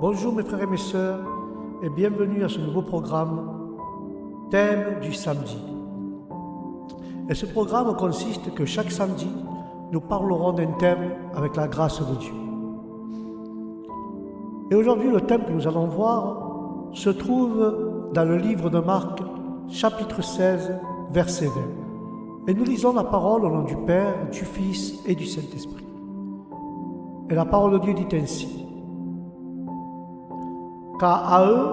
Bonjour mes frères et mes sœurs et bienvenue à ce nouveau programme Thème du samedi. Et ce programme consiste que chaque samedi, nous parlerons d'un thème avec la grâce de Dieu. Et aujourd'hui, le thème que nous allons voir se trouve dans le livre de Marc, chapitre 16, verset 20. Et nous lisons la parole au nom du Père, du Fils et du Saint-Esprit. Et la parole de Dieu dit ainsi: Car à eux,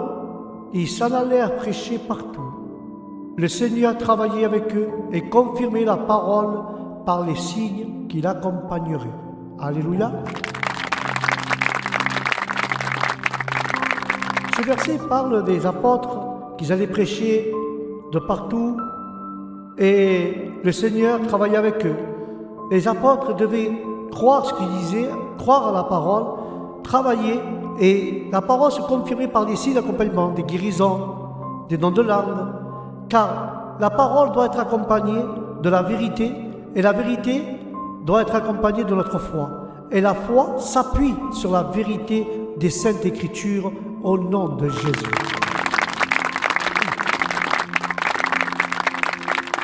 ils s'en allèrent prêcher partout. Le Seigneur travaillait avec eux et confirmait la parole par les signes qui l'accompagneraient. Alléluia. Ce verset parle des apôtres qu'ils allaient prêcher de partout et le Seigneur travaillait avec eux. Les apôtres devaient croire ce qu'ils disaient, croire à la parole, travailler, et la parole se confirmait par des signes d'accompagnement, des guérisons, des dons de langue, car la parole doit être accompagnée de la vérité, et la vérité doit être accompagnée de notre foi. Et la foi s'appuie sur la vérité des Saintes Écritures au nom de Jésus.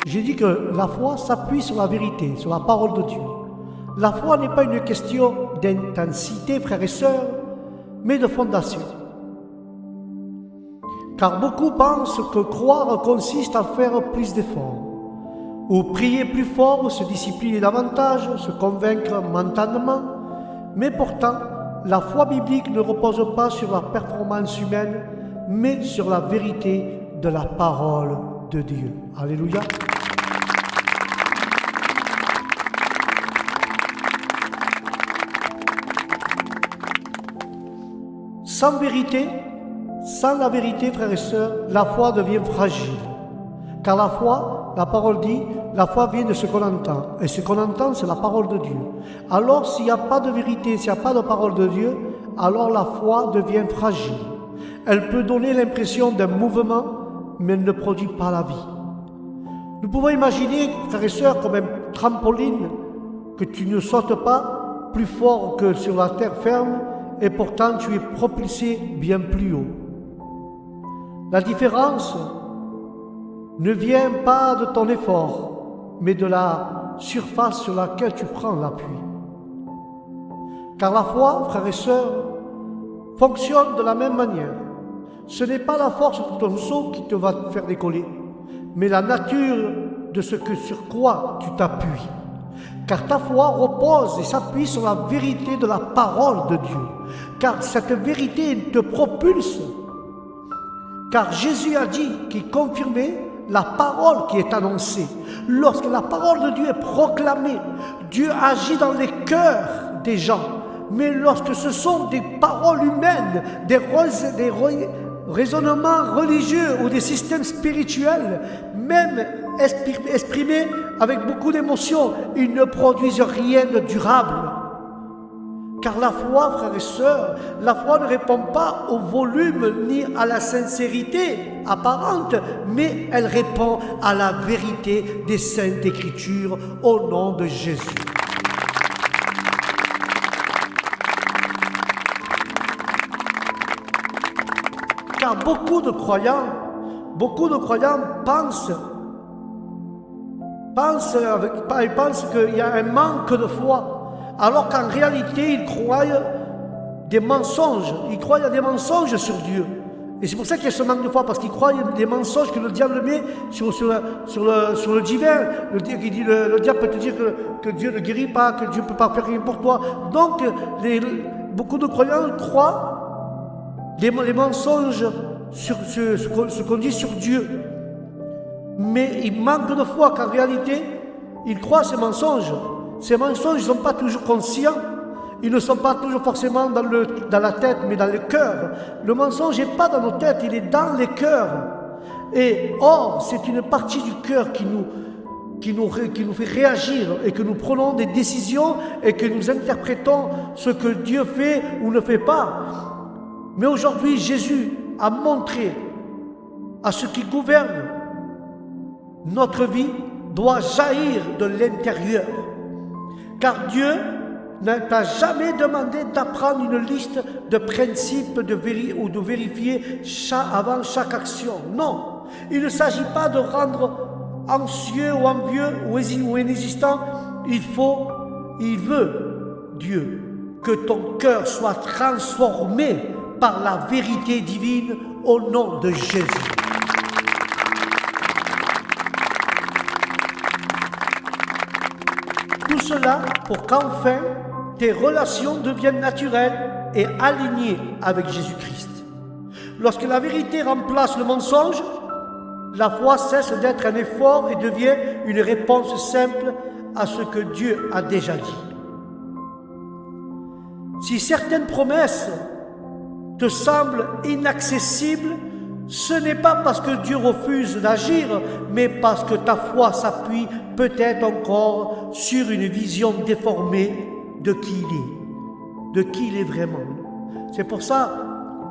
J'ai dit que la foi s'appuie sur la vérité, sur la parole de Dieu. La foi n'est pas une question d'intensité, frères et sœurs, mais de fondation. Car beaucoup pensent que croire consiste à faire plus d'efforts, ou prier plus fort, ou se discipliner davantage, se convaincre mentalement. Mais pourtant, la foi biblique ne repose pas sur la performance humaine, mais sur la vérité de la parole de Dieu. Alléluia. Sans vérité, sans la vérité, frères et sœurs, la foi devient fragile. Car la foi, la parole dit, la foi vient de ce qu'on entend. Et ce qu'on entend, c'est la parole de Dieu. Alors, s'il n'y a pas de vérité, s'il n'y a pas de parole de Dieu, alors la foi devient fragile. Elle peut donner l'impression d'un mouvement, mais elle ne produit pas la vie. Nous pouvons imaginer, frères et sœurs, comme un trampoline, que tu ne sautes pas plus fort que sur la terre ferme, et pourtant tu es propulsé bien plus haut. La différence ne vient pas de ton effort, mais de la surface sur laquelle tu prends l'appui. Car la foi, frères et sœurs, fonctionne de la même manière. Ce n'est pas la force de ton saut qui te va te faire décoller, mais la nature de ce que sur quoi tu t'appuies. Car ta foi repose et s'appuie sur la vérité de la parole de Dieu. Car cette vérité te propulse. Car Jésus a dit qu'il confirmait la parole qui est annoncée. Lorsque la parole de Dieu est proclamée, Dieu agit dans les cœurs des gens. Mais lorsque ce sont des paroles humaines, des raisonnements religieux ou des systèmes spirituels, même exprimés avec beaucoup d'émotion, ils ne produisent rien de durable. Car la foi, frères et sœurs, la foi ne répond pas au volume ni à la sincérité apparente, mais elle répond à la vérité des Saintes Écritures au nom de Jésus. Car beaucoup de croyants pensent qu'il y a un manque de foi, alors qu'en réalité, ils croient des mensonges. Ils croient à des mensonges sur Dieu. Et c'est pour ça qu'il y a ce manque de foi, parce qu'ils croient des mensonges que le diable met sur le divin. Le diable peut te dire que Dieu ne guérit pas, que Dieu ne peut pas faire rien pour toi. Donc, beaucoup de croyants croient les mensonges sur ce qu'on dit sur Dieu. Mais ils manquent de foi, qu'en réalité, ils croient ces mensonges. Ces mensonges, ils ne sont pas toujours conscients. Ils ne sont pas toujours forcément dans la tête, mais dans le cœur. Le mensonge n'est pas dans nos têtes, il est dans les cœurs. Et or, c'est une partie du cœur qui nous fait réagir et que nous prenons des décisions et que nous interprétons ce que Dieu fait ou ne fait pas. Mais aujourd'hui, Jésus a montré à ceux qui gouvernent notre vie doit jaillir de l'intérieur. Car Dieu ne t'a jamais demandé d'apprendre une liste de principes ou de vérifier avant chaque action. Non, il ne s'agit pas de rendre anxieux ou envieux ou inexistant. Il veut, Dieu, que ton cœur soit transformé par la vérité divine au nom de Jésus. Tout cela pour qu'enfin tes relations deviennent naturelles et alignées avec Jésus-Christ. Lorsque la vérité remplace le mensonge, la foi cesse d'être un effort et devient une réponse simple à ce que Dieu a déjà dit. Si certaines promesses te semblent inaccessibles, ce n'est pas parce que Dieu refuse d'agir, mais parce que ta foi s'appuie peut-être encore sur une vision déformée de qui il est, de qui il est vraiment. C'est pour ça,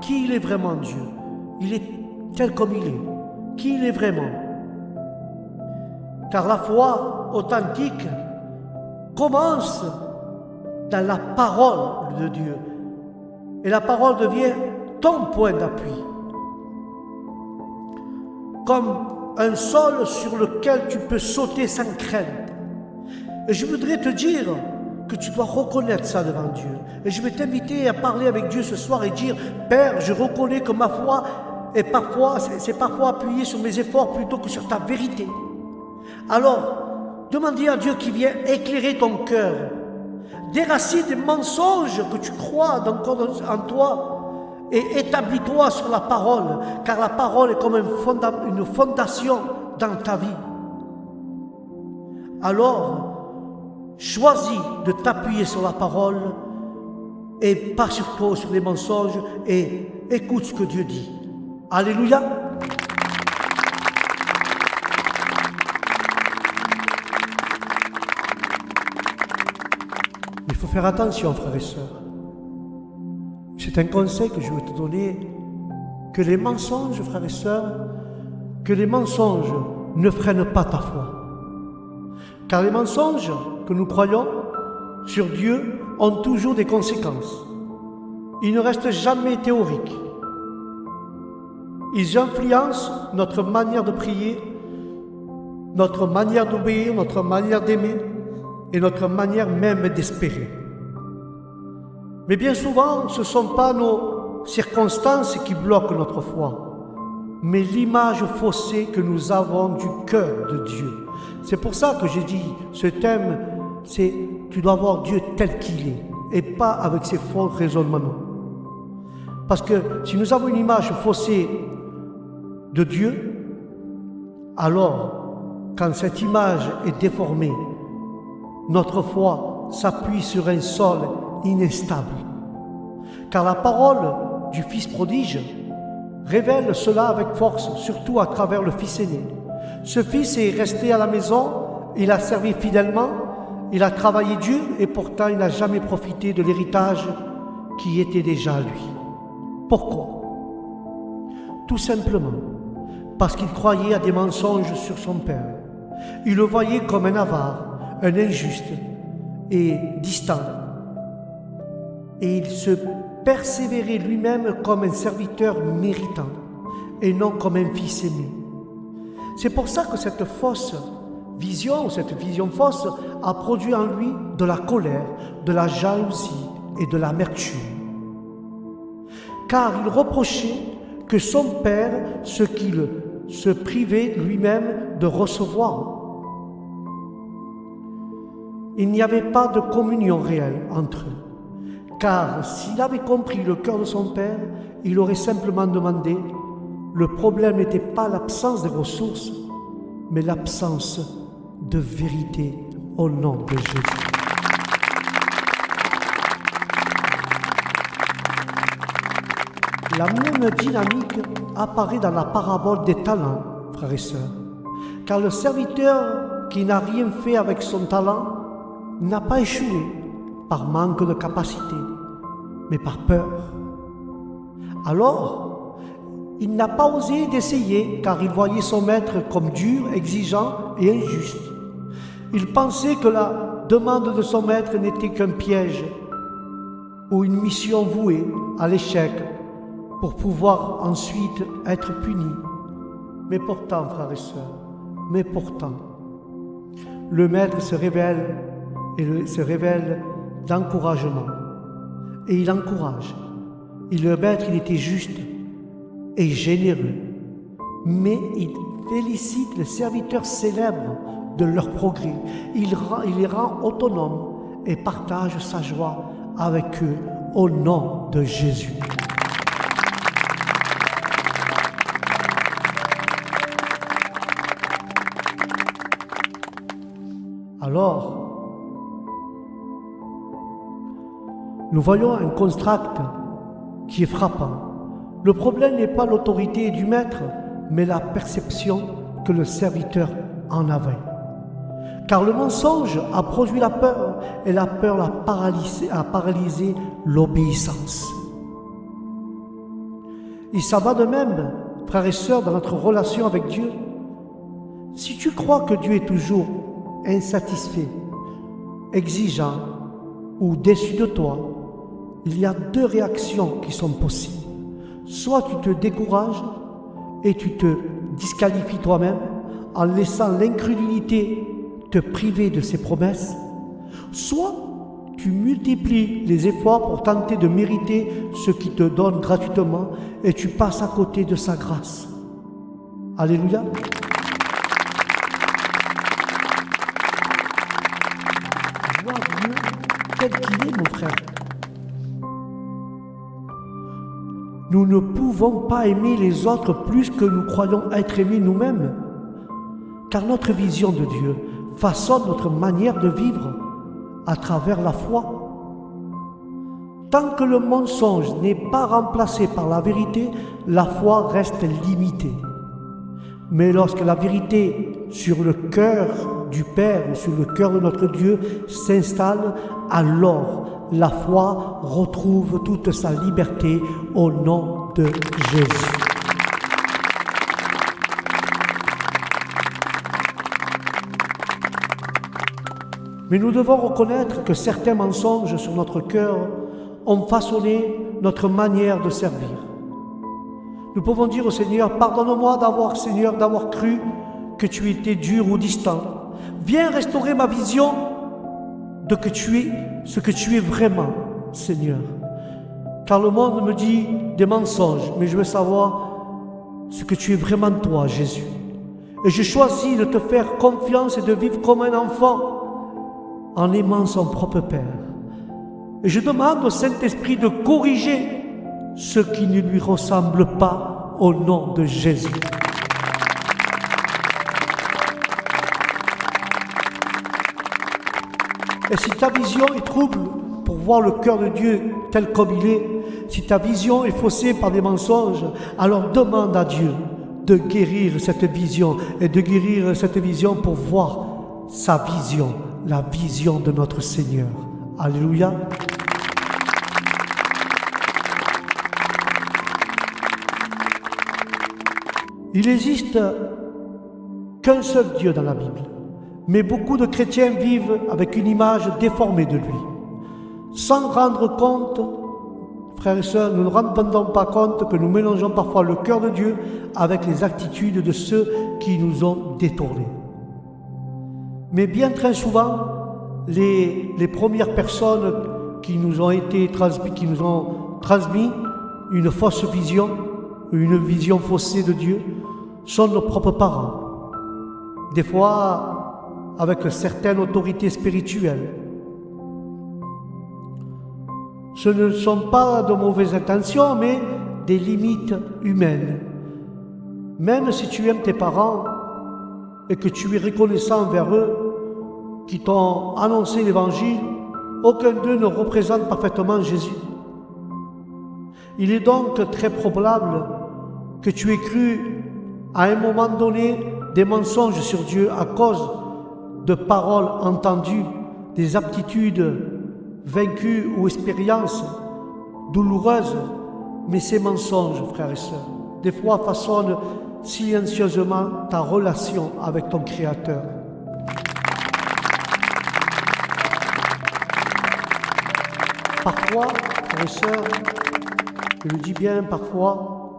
qui il est vraiment Dieu. Il est tel comme il est, qui il est vraiment. Car la foi authentique commence dans la parole de Dieu. Et la parole devient ton point d'appui. Comme un sol sur lequel tu peux sauter sans crainte. Et je voudrais te dire que tu dois reconnaître ça devant Dieu. Et je vais t'inviter à parler avec Dieu ce soir et dire, Père, je reconnais que ma foi c'est parfois appuyé sur mes efforts plutôt que sur ta vérité. Alors, demandez à Dieu qui vient éclairer ton cœur. Déracine des mensonges que tu crois en toi et établis-toi sur la parole, car la parole est comme une fondation dans ta vie. Alors, choisis de t'appuyer sur la parole et pas sur les mensonges et écoute ce que Dieu dit. Alléluia. Il faut faire attention, frères et sœurs. C'est un conseil que je veux te donner, que les mensonges, frères et sœurs, que les mensonges ne freinent pas ta foi. Car les mensonges que nous croyons sur Dieu ont toujours des conséquences. Ils ne restent jamais théoriques. Ils influencent notre manière de prier, notre manière d'obéir, notre manière d'aimer et notre manière même d'espérer. Mais bien souvent, ce ne sont pas nos circonstances qui bloquent notre foi, mais l'image faussée que nous avons du cœur de Dieu. C'est pour ça que j'ai dit, ce thème, c'est tu dois voir Dieu tel qu'il est, et pas avec ses faux raisonnements. Parce que si nous avons une image faussée de Dieu, alors, quand cette image est déformée, notre foi s'appuie sur un sol inestable. Car la parole du Fils prodige révèle cela avec force, surtout à travers le Fils aîné. Ce Fils est resté à la maison, il a servi fidèlement, il a travaillé dur et pourtant il n'a jamais profité de l'héritage qui était déjà à lui. Pourquoi? Tout simplement parce qu'il croyait à des mensonges sur son Père. Il le voyait comme un avare, un injuste et distant. Et il se persévérait lui-même comme un serviteur méritant et non comme un fils aimé. C'est pour ça que cette fausse vision, cette vision fausse, a produit en lui de la colère, de la jalousie et de l'amertume. Car il reprochait que son Père, ce qu'il se privait lui-même de recevoir. Il n'y avait pas de communion réelle entre eux. Car s'il avait compris le cœur de son Père, il aurait simplement demandé. Le problème n'était pas l'absence de ressources, mais l'absence de vérité au nom de Jésus. La même dynamique apparaît dans la parabole des talents, frères et sœurs. Car le serviteur qui n'a rien fait avec son talent n'a pas échoué par manque de capacité, mais par peur. Alors, il n'a pas osé d'essayer car il voyait son maître comme dur, exigeant et injuste. Il pensait que la demande de son maître n'était qu'un piège ou une mission vouée à l'échec pour pouvoir ensuite être puni. Mais pourtant, frères et sœurs, le maître se révèle d'encouragement. Et il encourage. Et le maître, il était juste et généreux. Mais il félicite les serviteurs célèbres de leur progrès. Il les rend autonomes et partage sa joie avec eux au nom de Jésus. Alors, nous voyons un contraste qui est frappant. Le problème n'est pas l'autorité du maître, mais la perception que le serviteur en avait. Car le mensonge a produit la peur, et la peur a paralysé l'obéissance. Et ça va de même, frères et sœurs, dans notre relation avec Dieu. Si tu crois que Dieu est toujours insatisfait, exigeant ou déçu de toi, il y a deux réactions qui sont possibles. Soit tu te décourages et tu te disqualifies toi-même en laissant l'incrédulité te priver de ses promesses, soit tu multiplies les efforts pour tenter de mériter ce qu'il te donne gratuitement et tu passes à côté de sa grâce. Alléluia. Vois Dieu tel qu'il est, mon frère. Nous ne pouvons pas aimer les autres plus que nous croyons être aimés nous-mêmes, car notre vision de Dieu façonne notre manière de vivre à travers la foi. Tant que le mensonge n'est pas remplacé par la vérité, la foi reste limitée. Mais lorsque la vérité sur le cœur du Père ou sur le cœur de notre Dieu s'installe, alors la foi retrouve toute sa liberté au nom de Jésus. Mais nous devons reconnaître que certains mensonges sur notre cœur ont façonné notre manière de servir. Nous pouvons dire au Seigneur, pardonne-moi d'avoir cru que tu étais dur ou distant. Viens restaurer ma vision de ce que tu es vraiment, Seigneur. Car le monde me dit des mensonges, mais je veux savoir ce que tu es vraiment toi, Jésus. Et je choisis de te faire confiance et de vivre comme un enfant en aimant son propre Père. Et je demande au Saint-Esprit de corriger ce qui ne lui ressemble pas au nom de Jésus. Et si ta vision est trouble pour voir le cœur de Dieu tel comme il est, si ta vision est faussée par des mensonges, alors demande à Dieu de guérir cette vision et de guérir cette vision pour voir sa vision, la vision de notre Seigneur. Alléluia. Il n'existe qu'un seul Dieu dans la Bible, mais beaucoup de chrétiens vivent avec une image déformée de lui. Sans rendre compte, frères et sœurs, nous ne rendons pas compte que nous mélangeons parfois le cœur de Dieu avec les attitudes de ceux qui nous ont détournés. Mais bien très souvent, les premières personnes qui nous ont transmis une fausse vision, une vision faussée de Dieu, sont nos propres parents. Des fois, avec certaines autorités spirituelles. Ce ne sont pas de mauvaises intentions, mais des limites humaines. Même si tu aimes tes parents et que tu es reconnaissant envers eux, qui t'ont annoncé l'Évangile, aucun d'eux ne représente parfaitement Jésus. Il est donc très probable que tu aies cru à un moment donné des mensonges sur Dieu à cause de paroles entendues, des aptitudes vaincues ou expériences douloureuses. Mais ces mensonges, frères et sœurs, des fois façonnent silencieusement ta relation avec ton Créateur. Parfois, frères et sœurs, je le dis bien, parfois,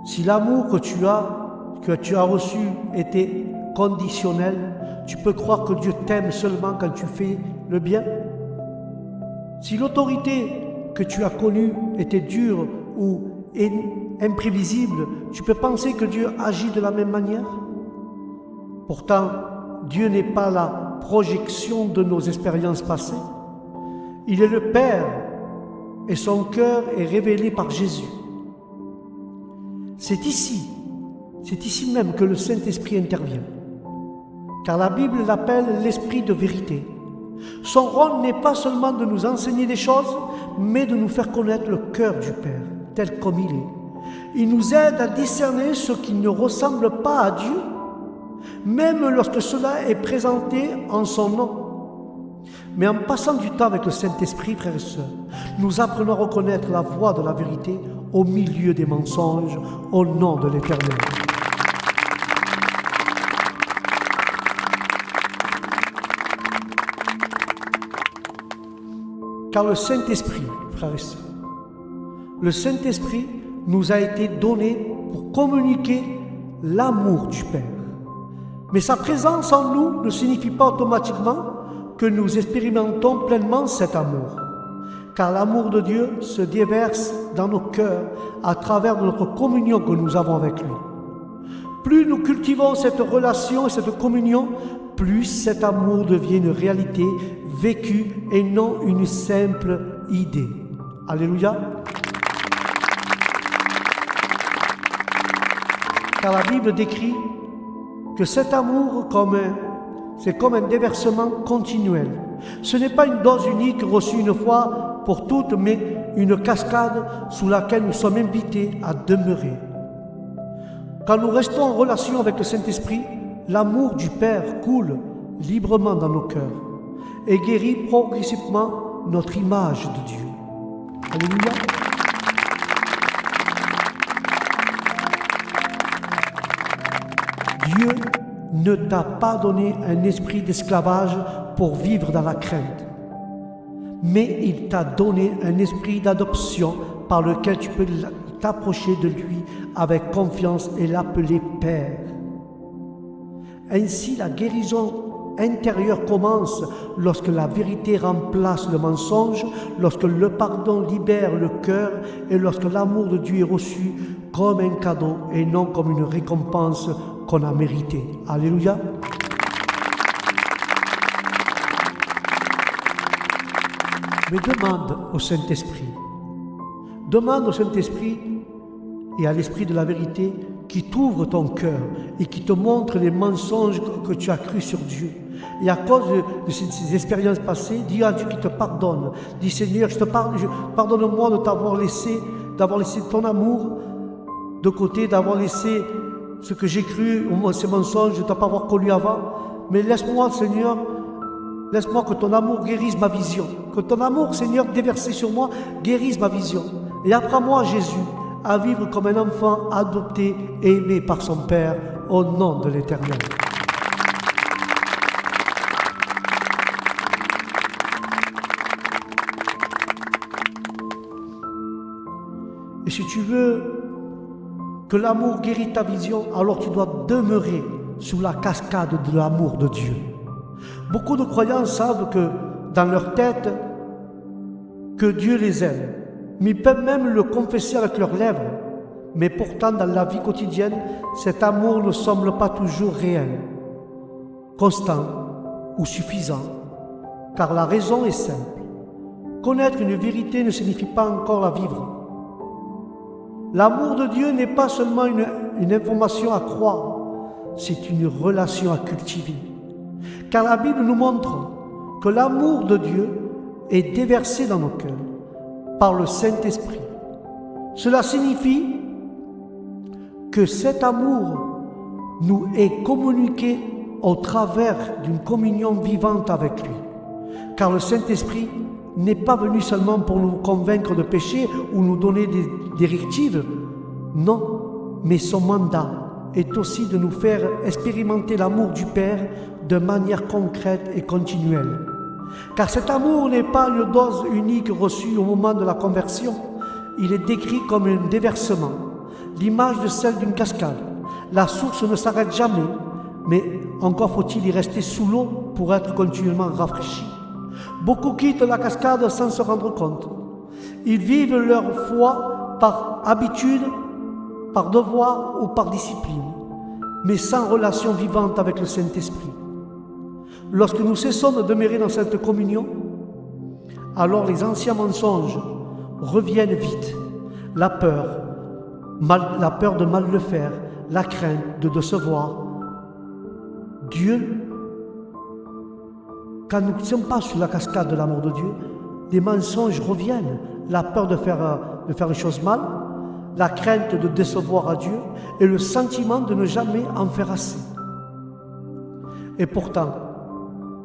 si l'amour que tu as reçu était conditionnel, tu peux croire que Dieu t'aime seulement quand tu fais le bien. Si l'autorité que tu as connue était dure ou imprévisible, tu peux penser que Dieu agit de la même manière. Pourtant, Dieu n'est pas la projection de nos expériences passées. Il est le Père et son cœur est révélé par Jésus. C'est ici même que le Saint-Esprit intervient. Car la Bible l'appelle l'Esprit de vérité. Son rôle n'est pas seulement de nous enseigner des choses, mais de nous faire connaître le cœur du Père, tel comme il est. Il nous aide à discerner ce qui ne ressemble pas à Dieu, même lorsque cela est présenté en son nom. Mais en passant du temps avec le Saint-Esprit, frères et sœurs, nous apprenons à reconnaître la voie de la vérité au milieu des mensonges, au nom de l'Éternel. Car le Saint-Esprit, frères et sœurs, le Saint-Esprit nous a été donné pour communiquer l'amour du Père. Mais sa présence en nous ne signifie pas automatiquement que nous expérimentons pleinement cet amour. Car l'amour de Dieu se déverse dans nos cœurs à travers notre communion que nous avons avec lui. Plus nous cultivons cette relation et cette communion, plus cet amour devient une réalité vécue et non une simple idée. Alléluia. Car la Bible décrit que cet amour, c'est comme un déversement continuel. Ce n'est pas une dose unique reçue une fois pour toutes, mais une cascade sous laquelle nous sommes invités à demeurer. Quand nous restons en relation avec le Saint-Esprit, l'amour du Père coule librement dans nos cœurs et guérit progressivement notre image de Dieu. Alléluia. Dieu ne t'a pas donné un esprit d'esclavage pour vivre dans la crainte, mais il t'a donné un esprit d'adoption par lequel tu peux t'approcher de lui avec confiance et l'appeler Père. Ainsi, la guérison intérieure commence lorsque la vérité remplace le mensonge, lorsque le pardon libère le cœur et lorsque l'amour de Dieu est reçu comme un cadeau et non comme une récompense qu'on a méritée. Alléluia. Mais demande au Saint-Esprit et à l'Esprit de la vérité qui t'ouvre ton cœur et qui te montre les mensonges que tu as crus sur Dieu. Et à cause de ces expériences passées, dis à Dieu qui te pardonne. Dis Seigneur, pardonne-moi de d'avoir laissé ton amour de côté, d'avoir laissé ce que j'ai cru, ces mensonges, de ne pas avoir connu avant. Mais laisse-moi, Seigneur, laisse-moi que ton amour guérisse ma vision. Que ton amour, Seigneur, déversé sur moi, guérisse ma vision. Et apprends-moi, Jésus, à vivre comme un enfant adopté et aimé par son Père, au nom de l'Éternel. Et si tu veux que l'amour guérisse ta vision, alors tu dois demeurer sous la cascade de l'amour de Dieu. Beaucoup de croyants savent que, dans leur tête, que Dieu les aime. Mais ils peuvent même le confesser avec leurs lèvres. Mais pourtant, dans la vie quotidienne, cet amour ne semble pas toujours réel, constant ou suffisant. Car la raison est simple. Connaître une vérité ne signifie pas encore la vivre. L'amour de Dieu n'est pas seulement une information à croire, c'est une relation à cultiver. Car la Bible nous montre que l'amour de Dieu est déversé dans nos cœurs par le Saint-Esprit. Cela signifie que cet amour nous est communiqué au travers d'une communion vivante avec lui. Car le Saint-Esprit n'est pas venu seulement pour nous convaincre de péché ou nous donner des directives. Non, mais son mandat est aussi de nous faire expérimenter l'amour du Père de manière concrète et continuelle. Car cet amour n'est pas une dose unique reçue au moment de la conversion. Il est décrit comme un déversement, l'image de celle d'une cascade. La source ne s'arrête jamais, mais encore faut-il y rester sous l'eau pour être continuellement rafraîchi. Beaucoup quittent la cascade sans se rendre compte. Ils vivent leur foi par habitude, par devoir ou par discipline, mais sans relation vivante avec le Saint-Esprit. Lorsque nous cessons de demeurer dans cette communion, alors les anciens mensonges reviennent vite. La peur de mal le faire, la crainte de décevoir. Dieu, quand nous ne sommes pas sur la cascade de l'amour de Dieu, les mensonges reviennent. La peur de faire les choses mal, la crainte de décevoir à Dieu et le sentiment de ne jamais en faire assez. Et pourtant,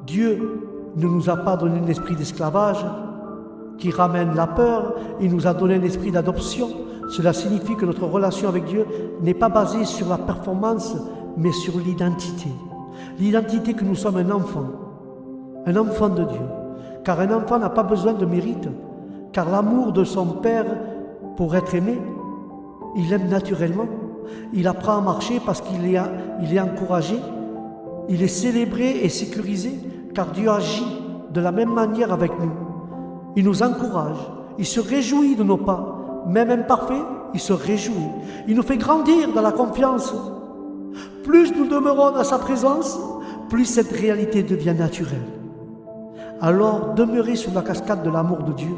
Dieu ne nous a pas donné un esprit d'esclavage qui ramène la peur, il nous a donné un esprit d'adoption. Cela signifie que notre relation avec Dieu n'est pas basée sur la performance, mais sur l'identité. L'identité que nous sommes un enfant de Dieu. Car un enfant n'a pas besoin de mérite, car l'amour de son Père pour être aimé, il aime naturellement. Il apprend à marcher parce qu'il est encouragé, il est célébré et sécurisé, car Dieu agit de la même manière avec nous. Il nous encourage, il se réjouit de nos pas, même imparfaits, il se réjouit. Il nous fait grandir dans la confiance. Plus nous demeurons dans sa présence, plus cette réalité devient naturelle. Alors demeurez sur la cascade de l'amour de Dieu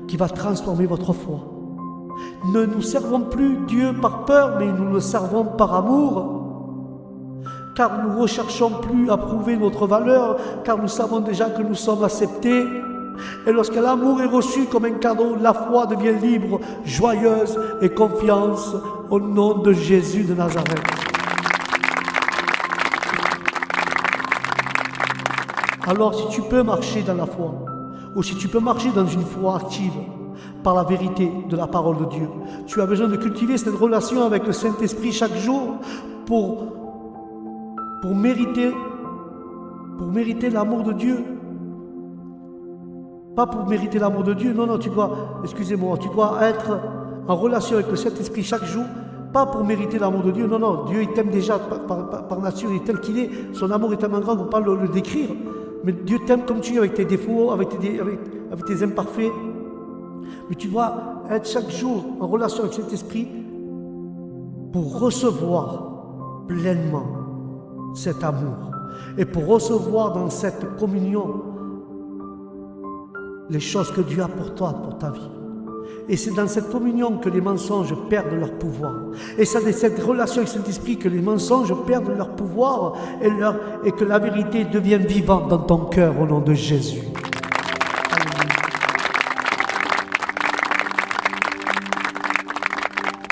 qui va transformer votre foi. Ne nous servons plus Dieu par peur, mais nous le servons par amour. Car nous ne recherchons plus à prouver notre valeur, car nous savons déjà que nous sommes acceptés. Et lorsque l'amour est reçu comme un cadeau, la foi devient libre, joyeuse et confiance au nom de Jésus de Nazareth. Alors si tu peux marcher dans la foi, ou si tu peux marcher dans une foi active, par la vérité de la parole de Dieu, tu as besoin de cultiver cette relation avec le Saint-Esprit chaque jour pour mériter l'amour de Dieu. Pas pour mériter l'amour de Dieu, non, tu dois être en relation avec le Saint-Esprit chaque jour, pas pour mériter l'amour de Dieu, non, Dieu il t'aime déjà par nature, il est tel qu'il est, son amour est tellement grand qu'on ne peut pas le décrire, mais Dieu t'aime comme tu es, avec tes défauts, avec tes imparfaits, mais tu dois être chaque jour en relation avec cet esprit pour recevoir pleinement cet amour et pour recevoir dans cette communion les choses que Dieu a pour toi, pour ta vie. Et c'est dans cette communion que les mensonges perdent leur pouvoir. Et c'est dans cette relation avec cet esprit que les mensonges perdent leur pouvoir et que la vérité devient vivante dans ton cœur au nom de Jésus.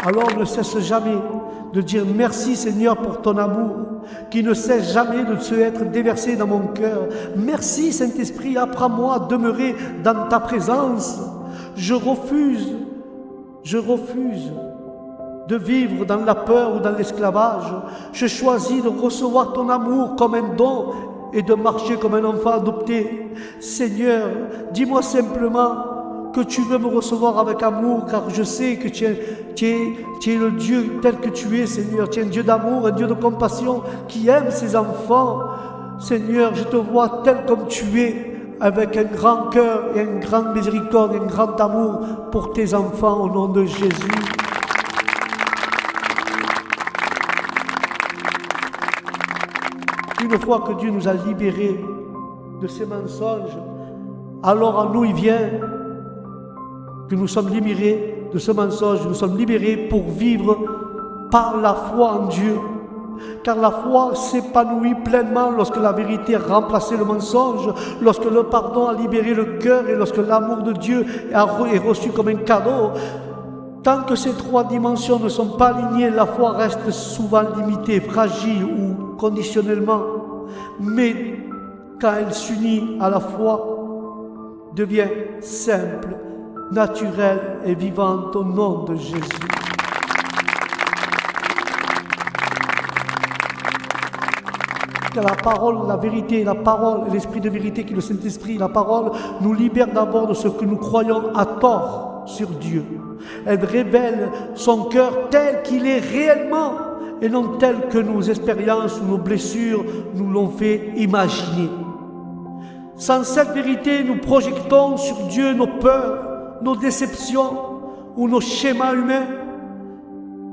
Alors ne cesse jamais de dire merci Seigneur pour ton amour qui ne cesse jamais de se être déversé dans mon cœur. Merci Saint-Esprit, apprends-moi à demeurer dans ta présence. Je refuse de vivre dans la peur ou dans l'esclavage. Je choisis de recevoir ton amour comme un don et de marcher comme un enfant adopté. Seigneur, dis-moi simplement que tu veux me recevoir avec amour, car je sais que tu es le Dieu tel que tu es, Seigneur. Tu es un Dieu d'amour, un Dieu de compassion qui aime ses enfants. Seigneur, je te vois tel comme tu es, avec un grand cœur et une grande miséricorde et un grand amour pour tes enfants au nom de Jésus. Une fois que Dieu nous a libérés de ces mensonges, alors en nous il vient que nous sommes libérés de ce mensonge, nous sommes libérés pour vivre par la foi en Dieu. Car la foi s'épanouit pleinement lorsque la vérité a remplacé le mensonge, lorsque le pardon a libéré le cœur et lorsque l'amour de Dieu est reçu comme un cadeau. Tant que ces trois dimensions ne sont pas alignées, la foi reste souvent limitée, fragile ou conditionnellement. Mais quand elle s'unit à la foi, devient simple, naturelle et vivante au nom de Jésus. Car la parole, la vérité, la parole, l'esprit de vérité qui est le Saint-Esprit, la parole, nous libère d'abord de ce que nous croyons à tort sur Dieu. Elle révèle son cœur tel qu'il est réellement et non tel que nos expériences ou nos blessures nous l'ont fait imaginer. Sans cette vérité, nous projetons sur Dieu nos peurs, nos déceptions ou nos schémas humains.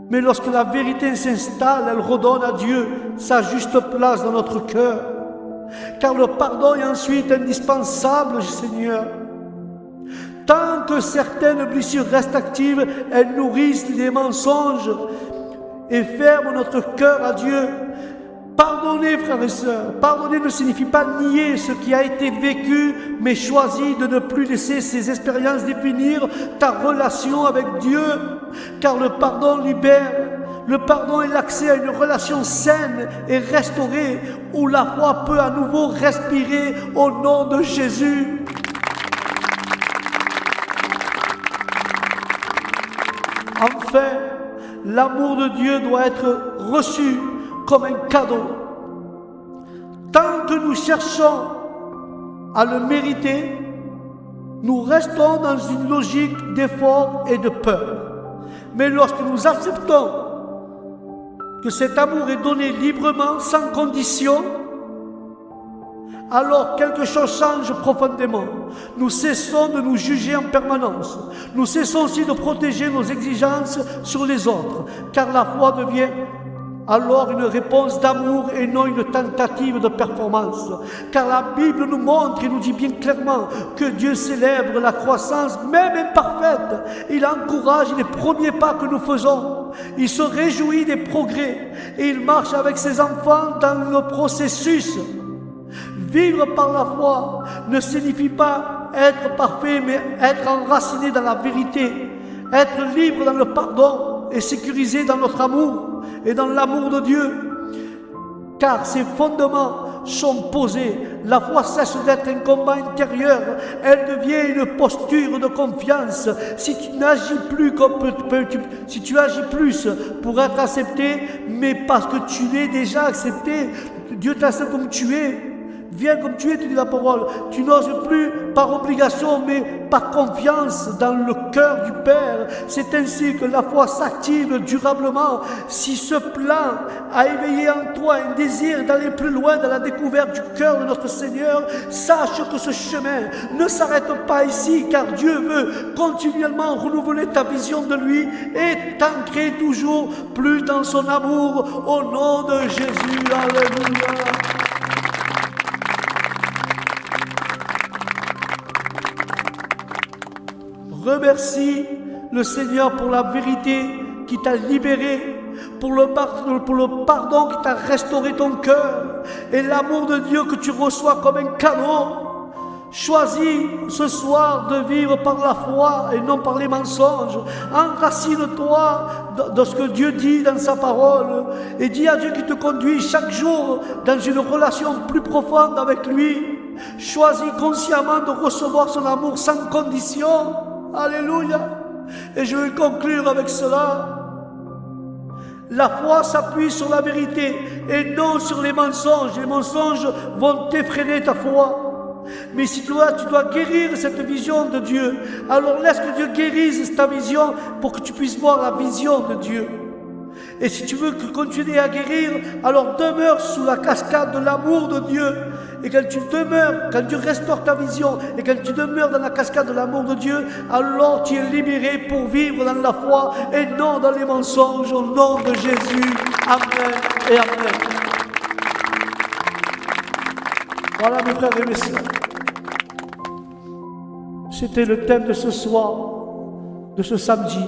Mais lorsque la vérité s'installe, elle redonne à Dieu sa juste place dans notre cœur. Car le pardon est ensuite indispensable, Seigneur. Tant que certaines blessures restent actives, elles nourrissent les mensonges et ferment notre cœur à Dieu. Pardonner, frères et sœurs, pardonner ne signifie pas nier ce qui a été vécu, mais choisir de ne plus laisser ces expériences définir ta relation avec Dieu. Car le pardon libère. Le pardon est l'accès à une relation saine et restaurée, où la foi peut à nouveau respirer au nom de Jésus. Enfin, l'amour de Dieu doit être reçu comme un cadeau. Tant que nous cherchons à le mériter, nous restons dans une logique d'effort et de peur. Mais lorsque nous acceptons que cet amour est donné librement, sans condition, alors quelque chose change profondément. Nous cessons de nous juger en permanence. Nous cessons aussi de protéger nos exigences sur les autres, car la foi devient alors une réponse d'amour et non une tentative de performance. Car la Bible nous montre et nous dit bien clairement que Dieu célèbre la croissance, même imparfaite. Il encourage les premiers pas que nous faisons. Il se réjouit des progrès et il marche avec ses enfants dans le processus. Vivre par la foi ne signifie pas être parfait, mais être enraciné dans la vérité, être libre dans le pardon et sécurisé dans notre amour et dans l'amour de Dieu. Car ces fondements sont posés. La foi cesse d'être un combat intérieur, elle devient une posture de confiance. Si tu n'agis plus si tu agis plus pour être accepté, mais parce que tu l'es déjà accepté, Dieu t'accepte comme tu es. Viens comme tu es, tu dis la parole. Tu n'oses plus par obligation, mais par confiance dans le cœur du Père. C'est ainsi que la foi s'active durablement. Si ce plan a éveillé en toi un désir d'aller plus loin dans la découverte du cœur de notre Seigneur, sache que ce chemin ne s'arrête pas ici, car Dieu veut continuellement renouveler ta vision de lui et t'ancrer toujours plus dans son amour. Au nom de Jésus, alléluia. Remercie le Seigneur pour la vérité qui t'a libéré, pour le pardon qui t'a restauré ton cœur et l'amour de Dieu que tu reçois comme un cadeau. Choisis ce soir de vivre par la foi et non par les mensonges. Enracine-toi de ce que Dieu dit dans sa parole et dis à Dieu qui te conduit chaque jour dans une relation plus profonde avec lui. Choisis consciemment de recevoir son amour sans condition. Alléluia. Et je vais conclure avec cela. La foi s'appuie sur la vérité et non sur les mensonges. Les mensonges vont t'effréner ta foi. Mais si toi, tu dois guérir cette vision de Dieu, alors laisse que Dieu guérisse ta vision pour que tu puisses voir la vision de Dieu. Et si tu veux continuer à guérir, alors demeure sous la cascade de l'amour de Dieu. Et quand tu demeures, quand Dieu restaure ta vision, et quand tu demeures dans la cascade de l'amour de Dieu, alors tu es libéré pour vivre dans la foi et non dans les mensonges, au nom de Jésus. Amen et amen. Voilà mes frères et mes sœurs. C'était le thème de ce soir, de ce samedi.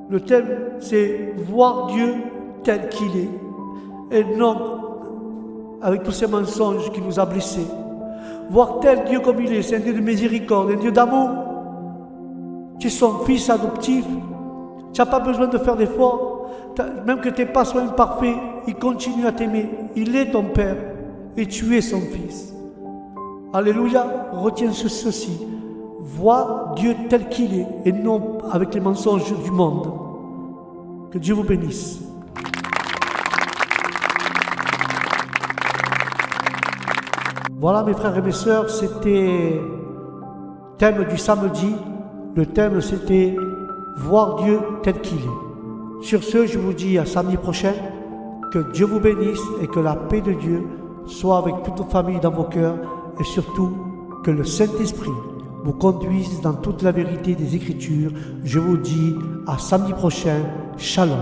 Le thème, c'est voir Dieu tel qu'il est, et non avec tous ces mensonges qui nous a blessés. Voir tel Dieu comme il est, c'est un Dieu de miséricorde, un Dieu d'amour. Tu es son fils adoptif, tu n'as pas besoin de faire d'efforts, même que tes pas soient imparfaits, il continue à t'aimer. Il est ton Père, et tu es son fils. Alléluia, retiens ceci. Voir Dieu tel qu'il est, et non avec les mensonges du monde. Que Dieu vous bénisse. Voilà mes frères et mes sœurs, c'était thème du samedi. Le thème c'était voir Dieu tel qu'il est. Sur ce, je vous dis à samedi prochain. Que Dieu vous bénisse et que la paix de Dieu soit avec toute votre famille dans vos cœurs et surtout que le Saint-Esprit vous conduise dans toute la vérité des Écritures. Je vous dis à samedi prochain. Shalom.